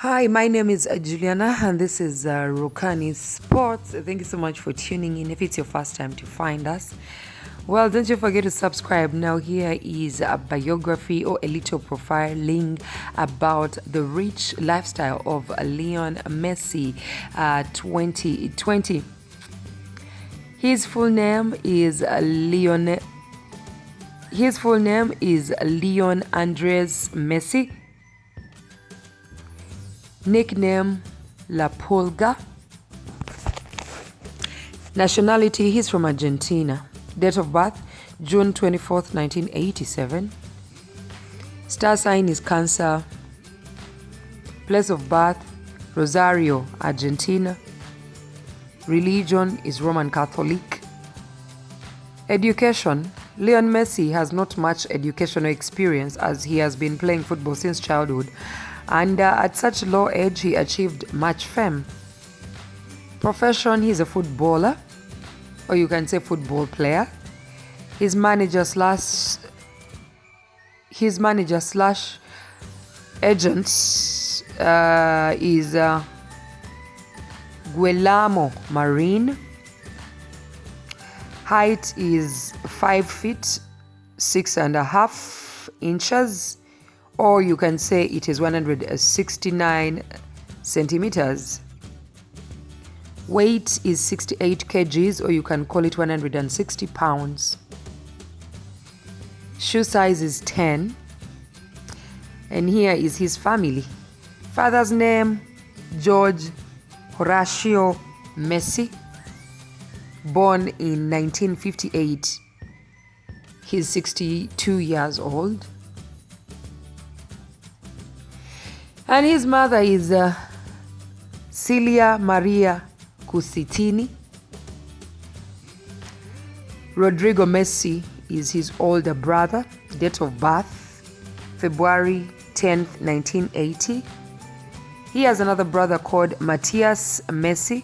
Hi, my name is Juliana, and this is Rokani Sports. Thank you so much for tuning in. If it's your first time to find us, well, don't you forget to subscribe. Now, here is a biography or a little profiling about the rich lifestyle of Lionel Messi 2020. His full name is Leon Andres Messi. Nickname La Pulga. Nationality, he's from Argentina. Date of birth, June 24th, 1987. Star sign is Cancer. Place of birth, Rosario, Argentina. Religion is Roman Catholic. Education, Lionel Messi has not much educational experience as he has been playing football since childhood, and at such low age he achieved much fame. Profession, he's a footballer, or you can say football player. His manager slash agent is Guillermo Marin. Height is 5 feet 6.5 inches, or you can say it is 169 centimeters. Weight is 68 kgs, or you can call it 160 pounds. Shoe size is 10. And here is his family. Father's name, George Horacio Messi, born in 1958. He's 62 years old. And his mother is Celia Maria Cusitini. Rodrigo Messi is his older brother. Date of birth, February 10th, 1980. He has another brother called Matias Messi,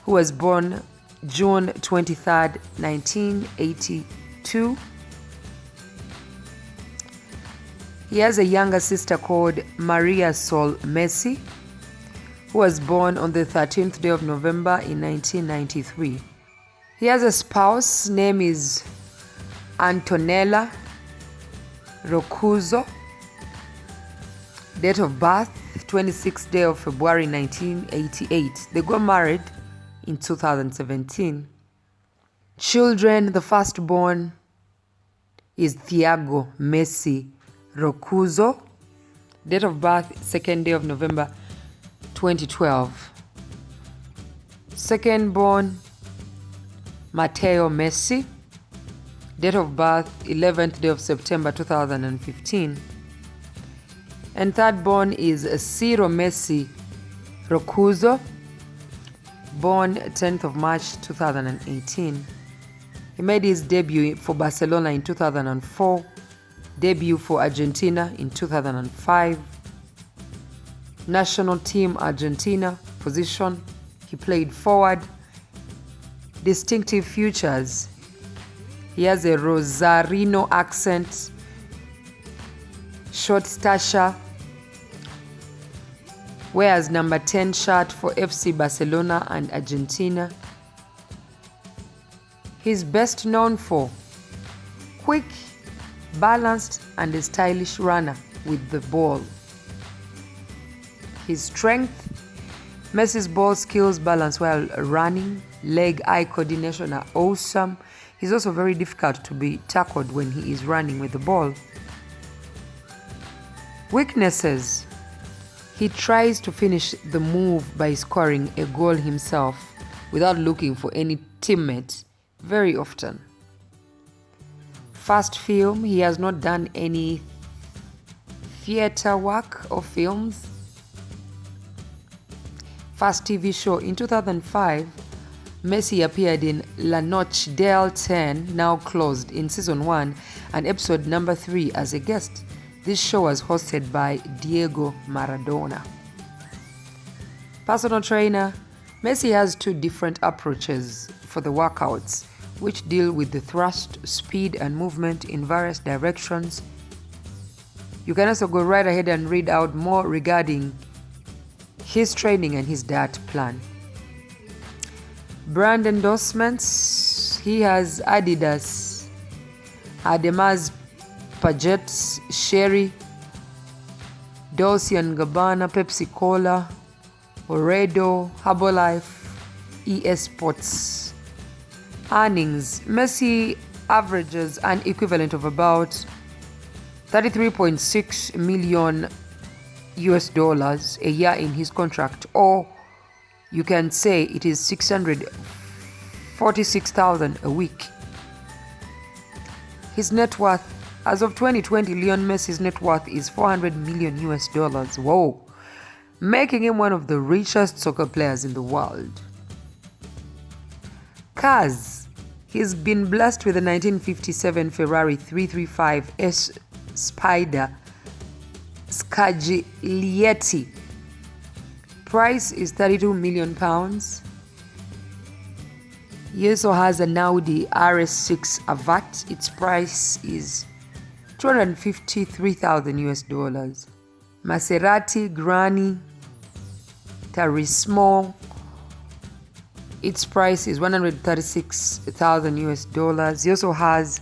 who was born June 23rd, 1982. He has a younger sister called Maria Sol Messi, who was born on the 13th day of November in 1993. He has a spouse, name is Antonella Roccuzzo. Date of birth, 26th day of February 1988. They got married in 2017. Children, the firstborn is Thiago Messi Roccuzzo. Date of birth, 2nd day of November 2012. Second-born, Matteo Messi. Date of birth, 11th day of September 2015. And third-born is Ciro Messi Roccuzzo, born 10th of March 2018. He made his debut for Barcelona in 2004, debut for Argentina in 2005. National team Argentina, position, he played forward. Distinctive features, he has a Rosarino accent, short stature, wears number 10 shirt for FC Barcelona and Argentina. He's best known for quick, balanced and a stylish runner with the ball. His strength, Messi's ball skills, balance while running, leg-eye coordination are awesome. He's also very difficult to be tackled when he is running with the ball. Weaknesses, he tries to finish the move by scoring a goal himself without looking for any teammate very often. First film, he has not done any theater work or films. First TV show, in 2005, Messi appeared in La Noche del 10, now closed, in season 1 and episode number 3 as a guest. This show was hosted by Diego Maradona. Personal trainer, Messi has 2 different approaches for the workouts, which deal with the thrust, speed, and movement in various directions. You can also go right ahead and read out more regarding his training and his diet plan. Brand endorsements, he has Adidas, Ademars, Paget, Sherry, Dolce & Gabbana, Pepsi Cola, Oredo, Herbalife, ES Sports. Earnings, Messi averages an equivalent of about 33.6 million US dollars a year in his contract, or you can say it is 646,000 a week. His net worth, as of 2020, Lionel Messi's net worth is 400 million US dollars. Whoa, making him one of the richest soccer players in the world. Cars, he's been blessed with a 1957 Ferrari 335 S Spider Scaglietti. Price is 32 million pounds. He also has an Audi RS6 Avant. Its price is 253,000 US dollars. Maserati Granny Turismo. Its price is 136,000 US dollars. He also has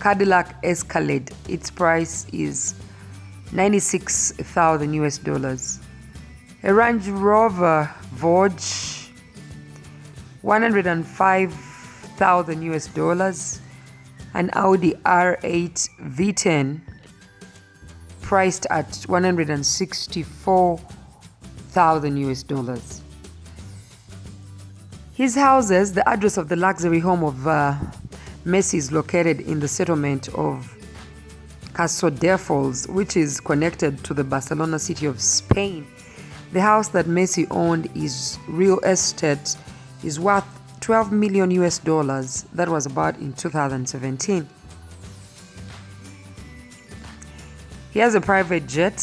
Cadillac Escalade. Its price is 96,000 US dollars. A Range Rover Vogue, 105,000 US dollars. An Audi R8 V10, priced at 164,000 US dollars. His houses, the address of the luxury home of Messi is located in the settlement of Casodefolls, which is connected to the Barcelona city of Spain. The house that Messi owned is real estate is worth 12 million US dollars. That was about in 2017. He has a private jet.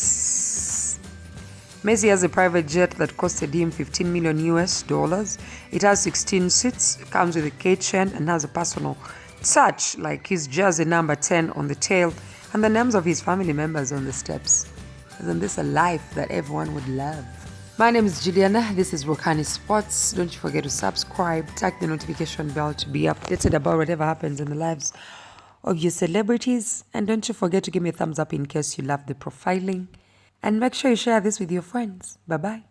Messi has a private jet that costed him 15 million US dollars. It has 16 seats, comes with a keychain, and has a personal touch like his jersey number 10 on the tail and the names of his family members on the steps. Isn't this a life that everyone would love? My name is Juliana. This is Rokani Sports. Don't you forget to subscribe, tap the notification bell to be updated about whatever happens in the lives of your celebrities. And don't you forget to give me a thumbs up in case you love the profiling. And make sure you share this with your friends. Bye-bye.